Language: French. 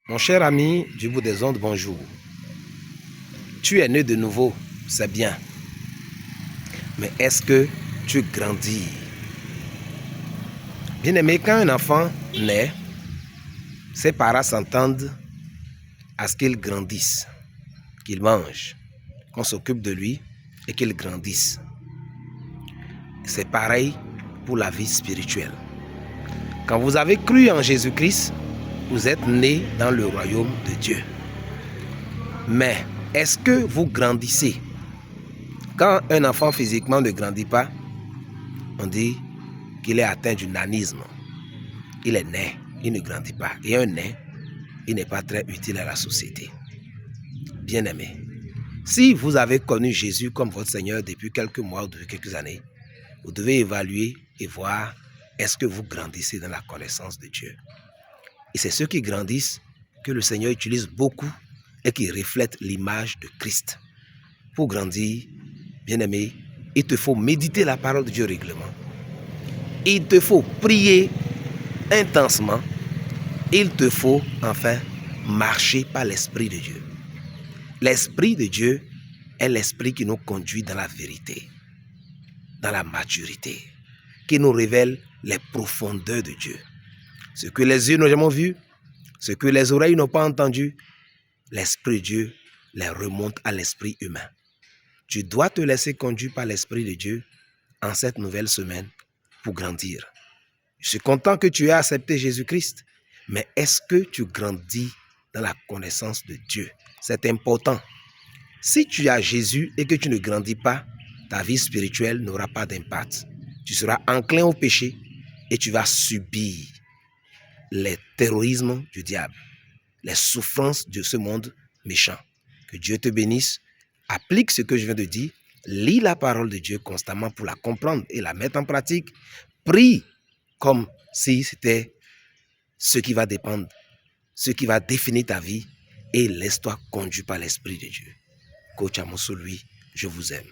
Mon cher ami du bout des ondes, bonjour. Tu es né de nouveau, c'est bien. Mais est-ce que tu grandis? Bien-aimé, quand un enfant naît, ses parents s'entendent à ce qu'il grandisse, qu'il mange, qu'on s'occupe de lui et qu'il grandisse. C'est pareil pour la vie spirituelle. Quand vous avez cru en Jésus-Christ, vous êtes né dans le royaume de Dieu. Mais est-ce que vous grandissez? Quand un enfant physiquement ne grandit pas, on dit qu'il est atteint du nanisme. Il est né, il ne grandit pas. Et un né, il n'est pas très utile à la société. Bien-aimé, si vous avez connu Jésus comme votre Seigneur depuis quelques mois ou depuis quelques années, vous devez évaluer et voir est-ce que vous grandissez dans la connaissance de Dieu. Et c'est ceux qui grandissent que le Seigneur utilise beaucoup et qui reflètent l'image de Christ. Pour grandir, bien-aimé, il te faut méditer la parole de Dieu régulièrement. Il te faut prier intensement. Il te faut enfin marcher par l'Esprit de Dieu. L'Esprit de Dieu est l'Esprit qui nous conduit dans la vérité, dans la maturité, qui nous révèle les profondeurs de Dieu. Ce que les yeux n'ont jamais vu, ce que les oreilles n'ont pas entendu, l'Esprit de Dieu les remonte à l'esprit humain. Tu dois te laisser conduire par l'Esprit de Dieu en cette nouvelle semaine pour grandir. Je suis content que tu aies accepté Jésus-Christ, mais est-ce que tu grandis dans la connaissance de Dieu? C'est important. Si tu as Jésus et que tu ne grandis pas, ta vie spirituelle n'aura pas d'impact. Tu seras enclin au péché et tu vas subir les terrorismes du diable, les souffrances de ce monde méchant. Que Dieu te bénisse. Applique ce que je viens de dire. Lis la parole de Dieu constamment pour la comprendre et la mettre en pratique. Prie comme si c'était ce qui va dépendre, ce qui va définir ta vie, et laisse-toi conduire par l'Esprit de Dieu. Coach Amos, lui, je vous aime.